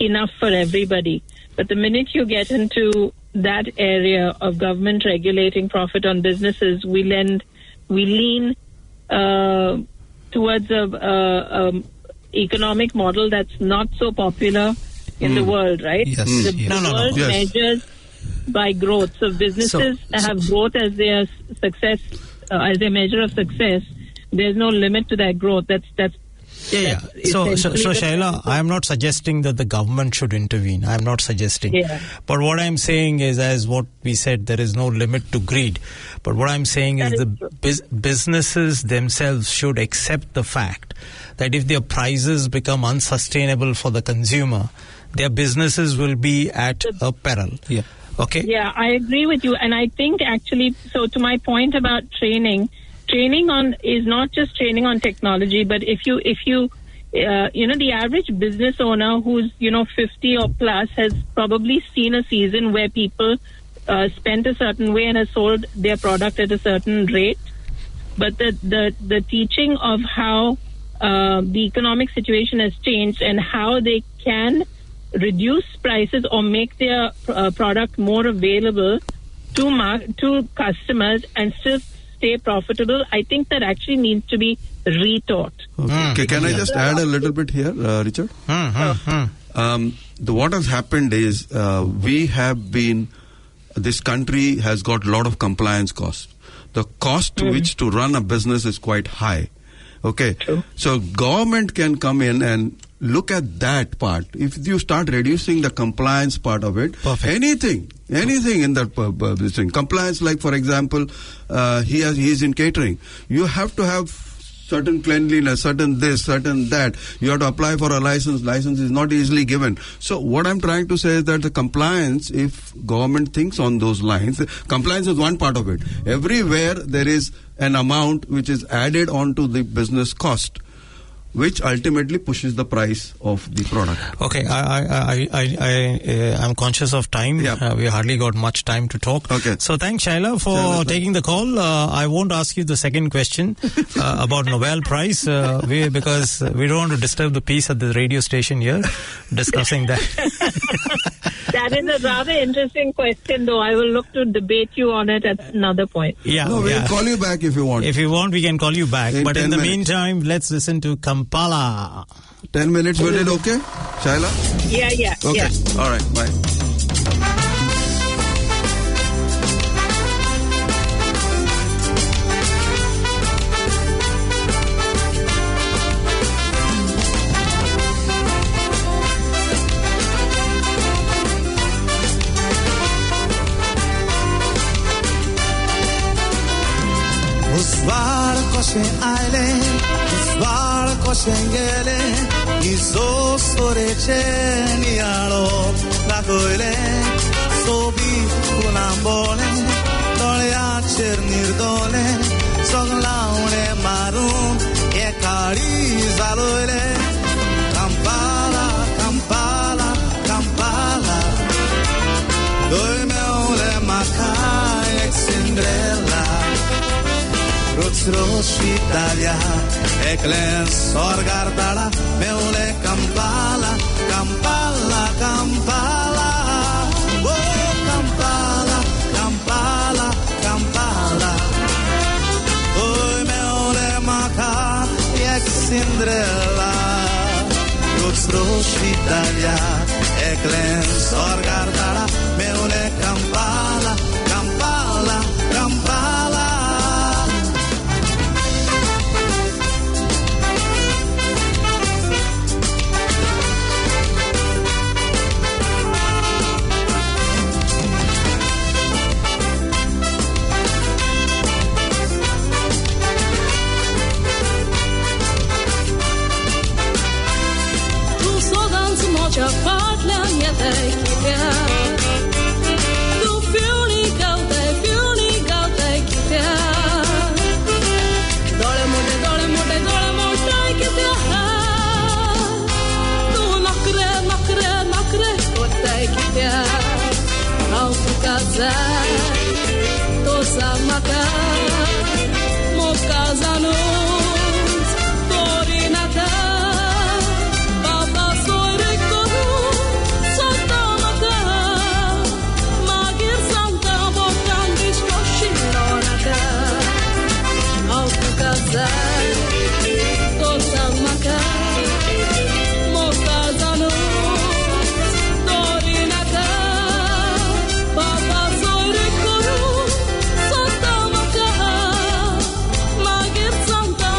enough for everybody, but the minute you get into that area of government regulating profit on businesses, we lean towards a economic model that's not so popular in the world, right? Yes. The world measures by growth. So businesses have growth as their success, as their measure of success, there's no limit to that growth. That's Yeah. So Shaila, I'm not suggesting that the government should intervene. I'm not suggesting. Yeah. But what I'm saying is, as what we said, there is no limit to greed. But what I'm saying is the businesses themselves should accept the fact that if their prices become unsustainable for the consumer, their businesses will be at a peril. Yeah. Okay? Yeah, I agree with you. And I think actually, so to my point about training is not just training on technology, but if you the average business owner who's 50 or plus has probably seen a season where people spent a certain way and has sold their product at a certain rate. But the teaching of how the economic situation has changed and how they can reduce prices or make their product more available to customers and still stay profitable, I think that actually needs to be retaught. Okay. Can I just add a little bit here, Richard? What has happened is this country has got a lot of compliance costs. The cost to which to run a business is quite high. Okay. True. So government can come in and look at that part. If you start reducing the compliance part of it, anything in that thing. Compliance, like for example, he is in catering. You have to have certain cleanliness, certain this, certain that. You have to apply for a license. License is not easily given. So what I'm trying to say is that the compliance, if government thinks on those lines, compliance is one part of it. Everywhere there is an amount which is added onto the business cost, which ultimately pushes the price of the product. Okay, I'm conscious of time. Yeah. We hardly got much time to talk. Okay. So thanks, Shaila, for taking the call. I won't ask you the second question about Nobel Prize because we don't want to disturb the peace at the radio station here discussing that. That is a rather interesting question, though. I will look to debate you on it at another point. Yeah, we'll call you back if you want. If you want, we can call you back. But in the meantime, let's listen to Kampala. 10 minutes, will it okay, Shaila? Yeah. Okay, yeah. All right, bye. Usbar koshengele izo soreche nialo lagoile sobi kulambole dolya chernir dole soglaune marum ekari zaloile Kampala Kampala Kampala doimeule makai exindrella Rots Italia, Eklen Sorgardala, Meule Kampala, Kampala, Kampala, oh Kampala, Kampala, Kampala, oh Meule Maka, Cinderella, Rots Italia, Eklen Sorgardala, Meule Kampala, Kampala, Kampala. Santa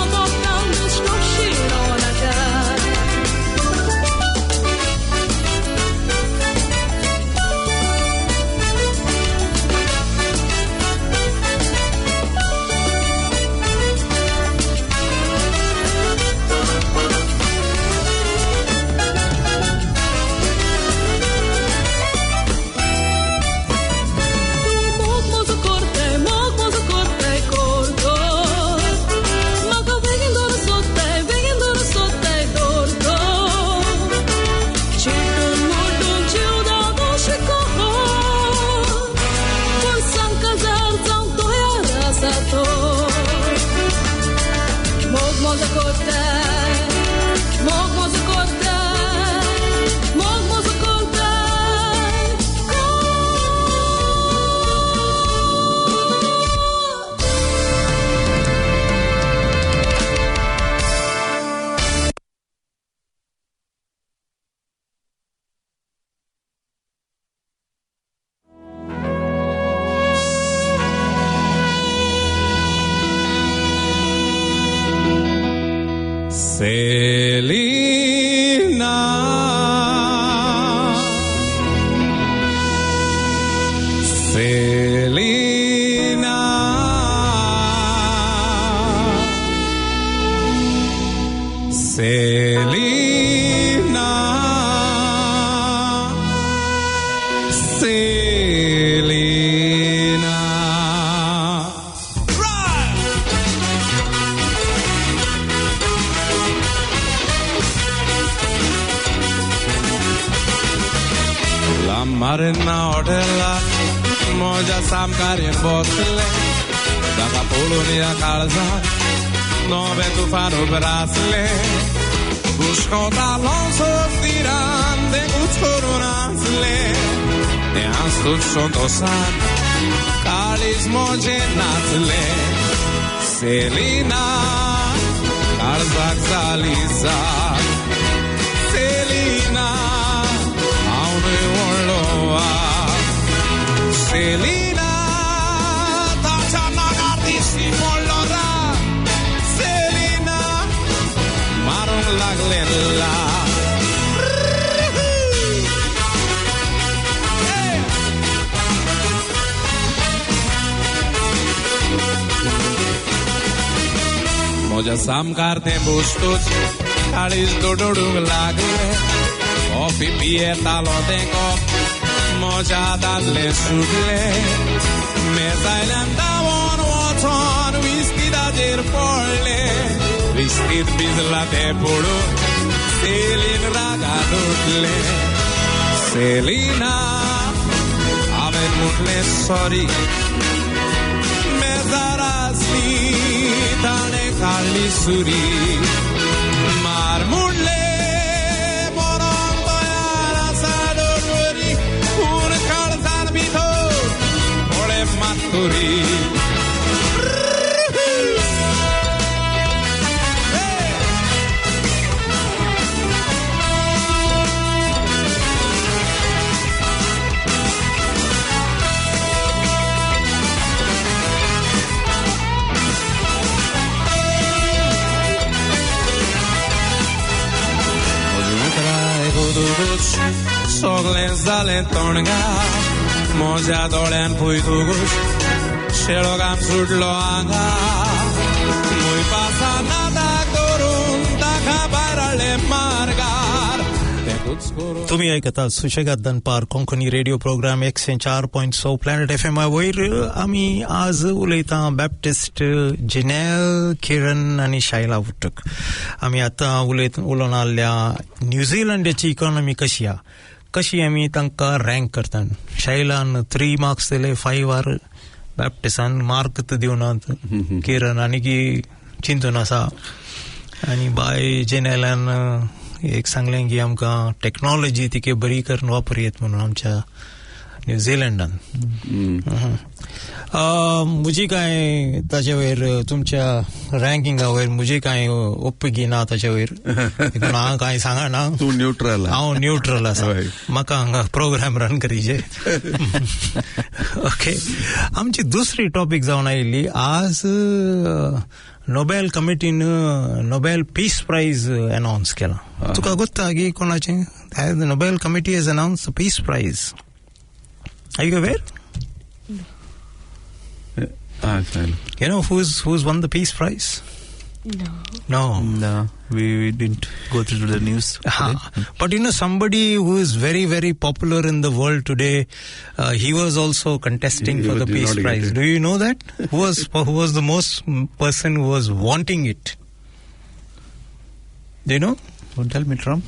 Marina Hotela, Moja Samkarin Bosle, Daga Polonia Kalza, Nove Tufano Brasle, Buscota Alonso Tiran de Guscoronasle, e Anstud Sontosan, Kalis Moje Natle, Selina, Karzak Zaliza, Selina, Aune Orloa, Selina, Tachana Gardisi Mollora, Selina, Maron Laglella. Moja samkarte bustos, kalis dododug lagle, coffee pier talo tengo, moja dalle sugle, mezailan davon waton, whiskey da der porle, whiskey bizla de polo, selin raga dudle, selina, amen mutle sorry, mezarasli, tane Kali Suri Marmule Moronto Yara Sadori Un Kalzan Bito Ole Maturi Soglen zalen tonga Moja dolen puitugus Shelogam sudlo anga Muy pasa nada korun Taka barale margar तुम्ही ऐकता सुशेगाद दनपार Konkani radio program 104.6 planet FM वयर आम्ही आज उलयता Baptist जिनेल किरण आणि शायला उटक आम्ही आता उलोवन आल्ल्या न्यूझीलंडाची इकॉनॉमी कशी आम्ही तांकां रँक करतात शायलान 3 मार्क्स दिले 5 आर बॅप्टिस्टान मार्क दिवनात किरण आनी की चिंतून आसा आनी बाय जिनेलान एक सांगलें की आमकां टेक्नॉलॉजी तिके बरी करून वापरयेत म्हणून आमच्या न्यूझीलंडान मुजी काय ताचे वयर तुमच्या रँकिंगा वयर मुजी काय ओप्पगी ना ताचे वयर हांव काय सांगना तूं न्यूट्रल हांव न्यूट्रल आसा म्हाका हांगा प्रोग्राम रन करीचे ओके आमची दुसरी टॉपिक जावन आयिल्ली आज नोबेल कमिटीन नोबेल पीस प्राइज अनाउन्स केला तुका गोत्ता की कोणाचे Nobel committee has announce peace prize are you aware You know who's won the Peace Prize? No, we didn't go through the news. But you know, somebody who is very, very popular in the world today, he was also contesting for the Peace Prize. Do you know that? Who was the most person who was wanting it? Do you know? Don't tell me Trump.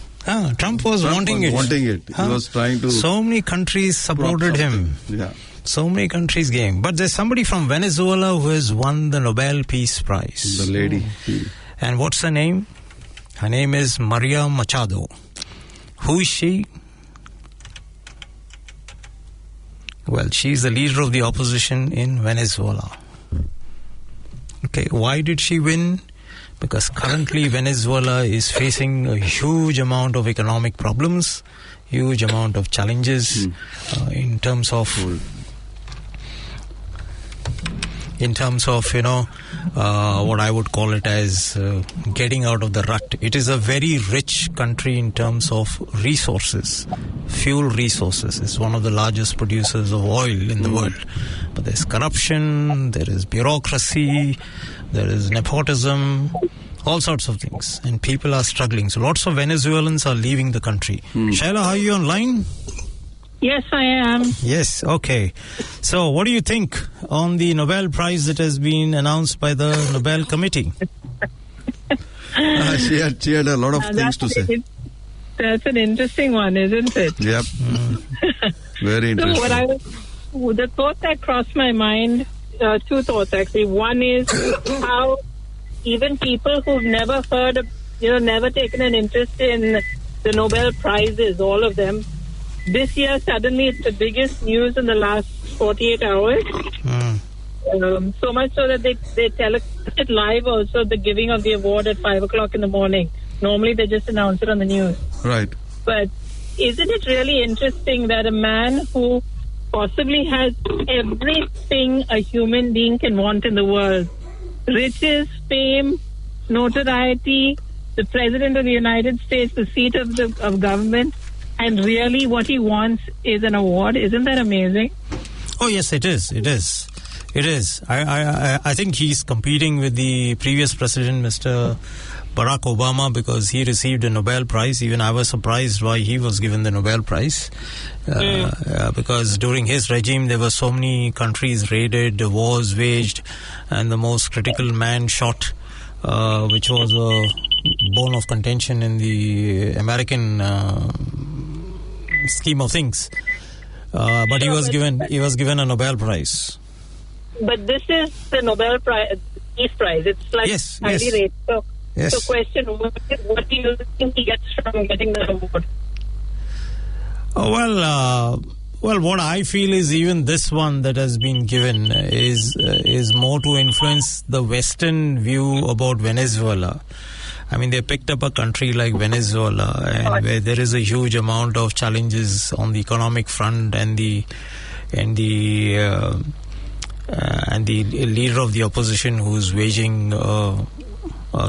Trump was wanting it. He was trying to. So many countries supported him. Yeah. So many countries gave. But there's somebody from Venezuela who has won the Nobel Peace Prize. The lady. And what's her name? Her name is Maria Machado. Who is she? Well, she's the leader of the opposition in Venezuela. Okay, why did she win? Because currently Venezuela is facing a huge amount of economic problems, huge amount of challenges in terms of what I would call it as getting out of the rut. It is a very rich country in terms of resources, fuel resources. It's one of the largest producers of oil in the world. But there's corruption, there is bureaucracy, there is nepotism, all sorts of things. And people are struggling. So lots of Venezuelans are leaving the country. Shaila, are you online? Yes, I am. Yes, okay. So what do you think on the Nobel Prize that has been announced by the Nobel Committee? She had a lot of things to say. That's an interesting one, isn't it? Yep. Very interesting. So the thought that crossed my mind, two thoughts actually. One is how even people who've never heard of, never taken an interest in the Nobel Prizes, all of them, this year suddenly it's the biggest news in the last 48 hours. So much so that they telecast it live also, the giving of the award at 5 o'clock in the morning. Normally they just announce it on the news. Right. But isn't it really interesting that a man who possibly has everything a human being can want in the world, riches, fame, notoriety, the President of the United States, the seat of government, and really what he wants is an award? Isn't that amazing? Oh, yes, it is. It is. It is. I think he's competing with the previous president, Mr. Barack Obama, because he received a Nobel Prize. Even I was surprised why he was given the Nobel Prize. Because during his regime, there were so many countries raided, wars waged, and the most critical man shot, which was a bone of contention in the American scheme of things. But he was given a Nobel Prize. But this is the Nobel Peace Prize. It's like highly rated. So question, what do you think he gets from getting the award? Well, what I feel is even this one that has been given is more to influence the Western view about Venezuela. I mean, they picked up a country like Venezuela, and where there is a huge amount of challenges on the economic front, and the leader of the opposition who's waging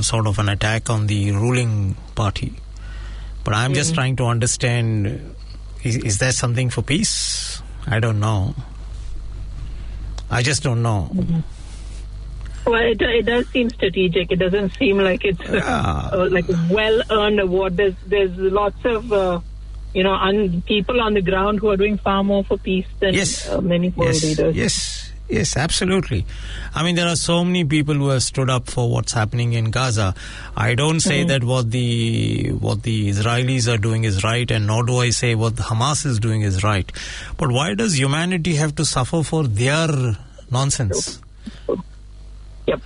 sort of an attack on the ruling party. But I'm just trying to understand, is there something for peace? I don't know. I just don't know. Well, it does seem strategic. It doesn't seem like it's like a well-earned award. There's lots of people on the ground who are doing far more for peace than many world leaders. Yes, absolutely. I mean, there are so many people who have stood up for what's happening in Gaza. I don't say that what the Israelis are doing is right, and nor do I say what Hamas is doing is right. But why does humanity have to suffer for their nonsense? Yep.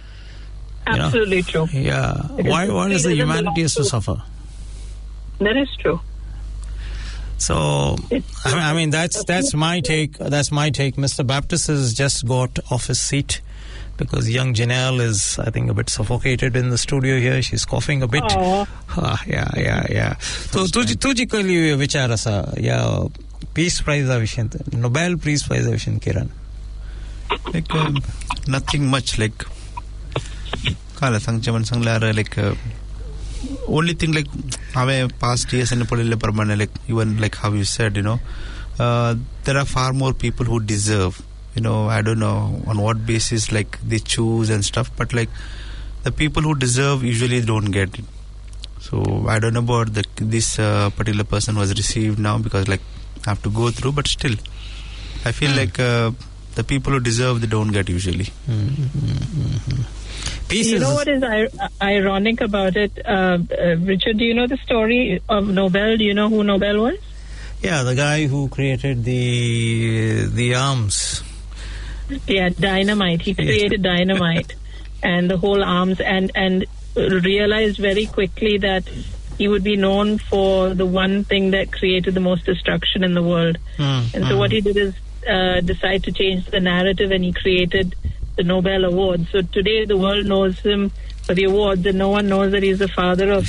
Absolutely true. Yeah. Why does the humanity has to suffer? That is true. So, I mean, that's my take. That's my take. Mr. Baptist has just got off his seat because young Janelle is, I think, a bit suffocated in the studio here. She's coughing a bit. Yeah. So, तुझी कली विचार असा या Peace Prize विषय, Nobel Peace Prize विषय, Kiran? Like nothing much. Like kala sangchaman sanglara like. Only thing like past years in the like even like how you said, there are far more people who deserve. I don't know on what basis like they choose and stuff, but like the people who deserve usually don't get it. So I don't know about this particular person was received now because like I have to go through, but still I feel like the people who deserve, they don't get usually. What is ironic about it, Richard? Do you know the story of Nobel? Do you know who Nobel was? Yeah, the guy who created the arms. Yeah, dynamite. He created dynamite and the whole arms, and realized very quickly that he would be known for the one thing that created the most destruction in the world. So what he did is decide to change the narrative, and he created the Nobel Award. So today the world knows him for the awards, and no one knows that he's the father of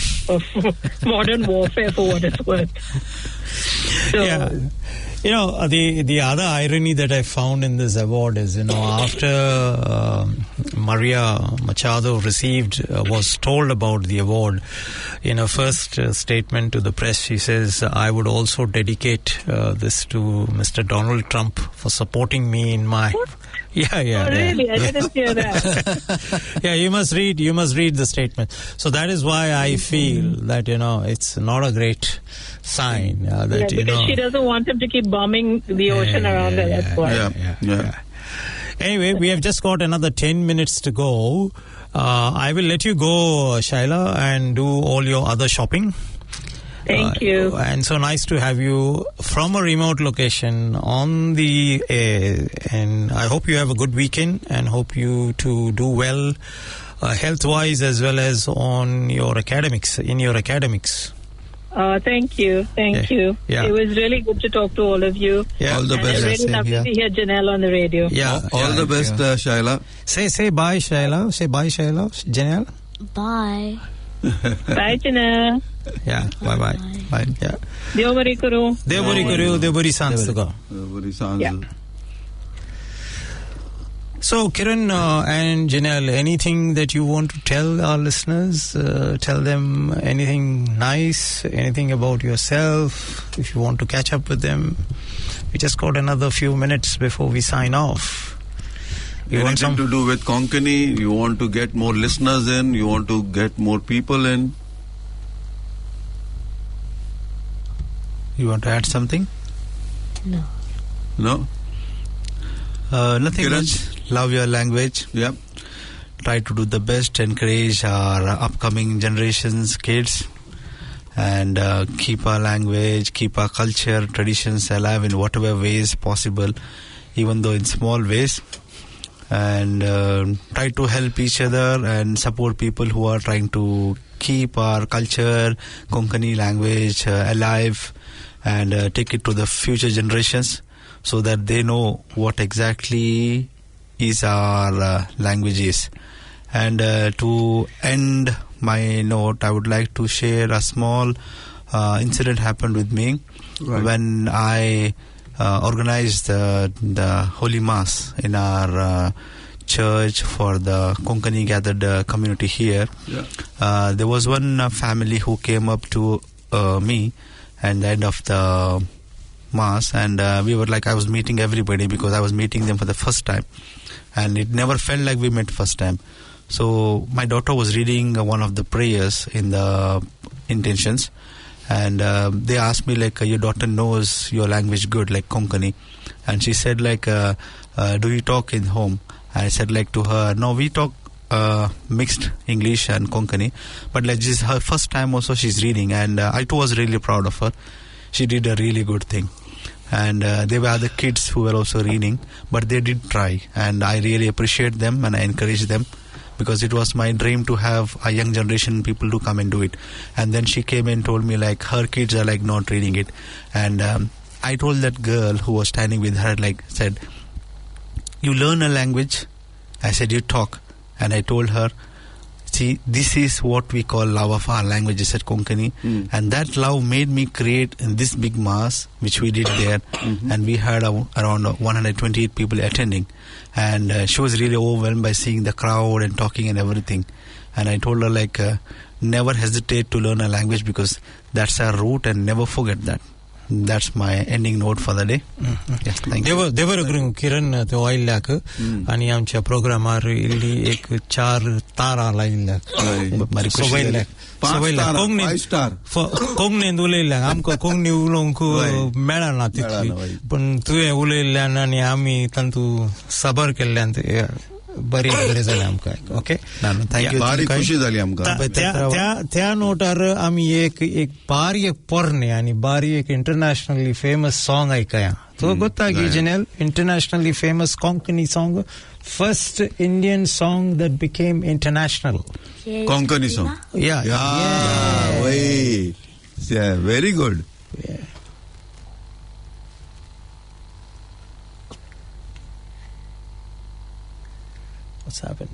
modern warfare, for what it's worth. So, yeah. The other irony that I found in this award is, after Maria Machado was told about the award, in her first statement to the press, she says, I would also dedicate this to Mr. Donald Trump for supporting me in my... Yeah. Oh, really? I didn't hear that. Yeah, you must read the statement. So that is why I feel that, it's not a great sign. Because she doesn't want him to keep bombing the ocean around her. That's why. Yeah. Anyway, we have just got another 10 minutes to go. I will let you go, Shaila, and do all your other shopping. Thank you. And so nice to have you from a remote location on the air. And I hope you have a good weekend and hope you to do well health-wise as well as in your academics. Thank you. Thank you. Yeah. It was really good to talk to all of you. Yeah. All the and best. It's really lovely to hear Janelle on the radio. Yeah. All the best, Shaila. Say bye, Shaila. Say bye, Shaila. Janelle. Bye. Bye, Janelle. Yeah. Bye. Yeah. Deobari karo. Deobari sansuga. Yeah. So, Kiran and Janelle, anything that you want to tell our listeners? Tell them anything nice, anything about yourself, if you want to catch up with them. We just got another few minutes before we sign off. Anything to do with Konkani? You want to get more listeners in? You want to get more people in? You want to add something? No. No? Nothing Kiran? much. Love your language. Yeah. Try to do the best, encourage our upcoming generations, kids, and keep our language, keep our culture, traditions alive in whatever ways possible, even though in small ways. And try to help each other and support people who are trying to keep our culture, Konkani language alive, and take it to the future generations so that they know what exactly is our language is. And to end my note, I would like to share a small incident happened with me when I organized the Holy Mass in our church for the Konkani gathered community here. Yeah. There was one family who came up to me at the end of the Mass, and we were like, I was meeting everybody because I was meeting them for the first time, and it never felt like we met first time. So my daughter was reading one of the prayers in the intentions, and they asked me like, your daughter knows your language good, like Konkani, and she said like, do you talk in home? I said like to her, no, we talk mixed English and Konkani, but like this is her first time also she's reading, and I too was really proud of her. She did a really good thing. And there were other kids who were also reading, but they did try, and I really appreciate them and I encourage them, because it was my dream to have a young generation people to come and do it. And then she came and told me like her kids are like not reading it, and I told that girl who was standing with her, like said, you learn a language? I said, you talk. And I told her, see, this is what we call love of our languages at Konkani. And that love made me create this big mass, which we did there. And we had around 128 people attending. And she was really overwhelmed by seeing the crowd and talking and everything. And I told her, like, never hesitate to learn a language, because that's our root, and never forget that. That's my ending note for the day. Yes, thank you. देवर अग्रंग किरण तो आइल लाक आणि आमच्या प्रोग्रामार इल्ली एक 4 तारा लाइल लाक सोबैल कोंगने उलयला आमको कोंगने उलोंक मेळना तितली पण तुवें उलयला आनी आमी तंतू सबर केल्ल्यान बरी जालें आमकां ओके थँक्यू बारी खुशी जाली आमकां त्या नोटार आमी एक बारी एक पोरणे आनी बारी एक इंटरनॅशनली फेमस सॉंग ऐकया तो गोत्ता Janelle, internationally famous Konkani song, first Indian song that became international. Konkani song. Yeah. Wait. Yeah, very good. Yeah. What's happened?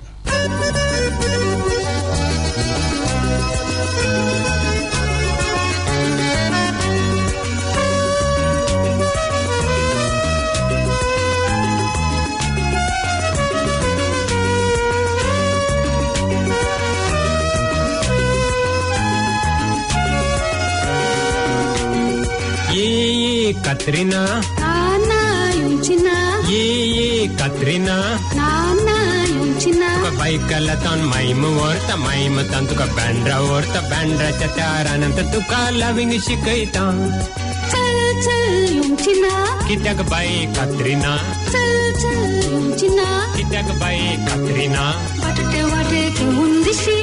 Katrina, Nana Yunchina, Ye Katrina, Nana Yunchina, Tuka Baikalatan Maim Vorta Maim Tantuka Bandra Vorta Bandra Chatarananta Tuka loving Shikaitan. Chal Yunchina, Kitak Bai Katrina, Chal Yunchina, Kitak Bai Katrina, Vate Undishi,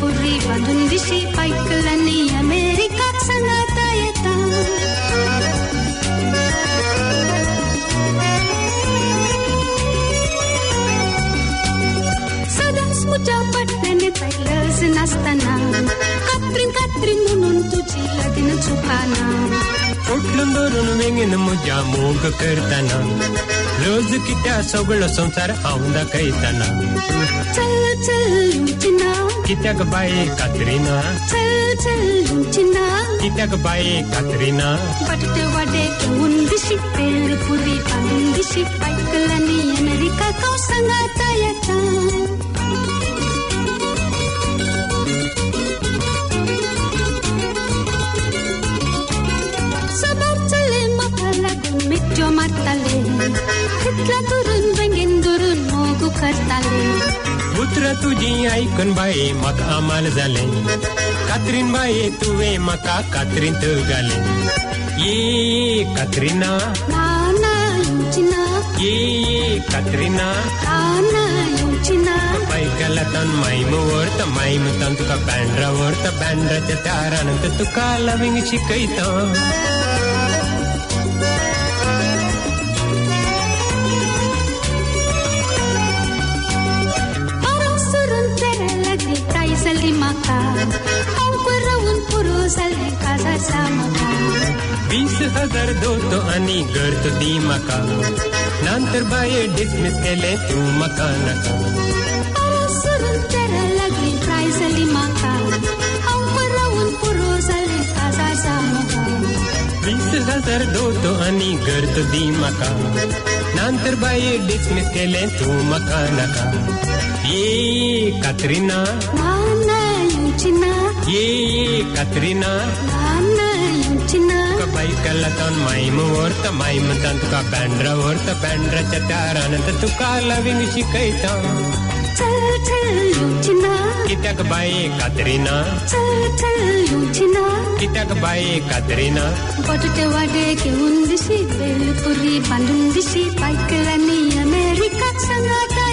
Puri Vadundishi, Paikalani America. Amerikaत सांगता येता सदाच मुझ्या पट्ट्याने तैलच नसताना कात्रीन म्हणून तुझी लग्न चुकाना उठलून धरून वेंगीन मुझ्या मोग करताना रोज कित्या सगळं संसार औंदा कैताना चल चल युचिना कित्याक बाये कात्रीना चल युचिना कित्याक बाये कात्रीना बटटे वडे घेऊन दिशी पेळपुरी बांधून दिशी ऐकल्यानी अमेरिका का सांगता येता मिठ्यो मारताले तितला दुरून वेंगेन दुरून मोगू करताले पुत्र तुझी ऐकन बाये म्हाका आमाल जाले कात्रीन बाये तुवे म्हाका कात्रींत घाले ये कात्रीना नाना युचिना ये कात्रीना नाना युचिना बायकाला तन माईम वर्त माईम तन तुका बँड्रा वर्त बँड्राच्या तारानंत तुका लविंग शिकयता Sali maka, aku rawun puro sali kaza samaka. 20,000 दोतो आणि गर्त दी मका नंतर बाये डिसमिस केले तू मका नका सुरून तेरा लागली प्राय सली मका aku rawun puro sali kaza samaka. 20,000 दोतो आणि गर्त दी मका नंतर बाये डिसमिस केले तू मका नका ये कात्रीना नाना युचिना ये कात्रीना नाना युचिना बाई कला तन माईम वर्त माईम तन तुका बँड्रा वर्त बँड्राच्या तारानंत तुका लविंग शिकयता चल युचिना कित्याक बाये कात्रीना चल युचिना कित्याक बाये कात्रीना बटटे वाडे घेऊन दिशी बेलपुरी बांधून दिशी बायकलांनी अमेरिकात सांगता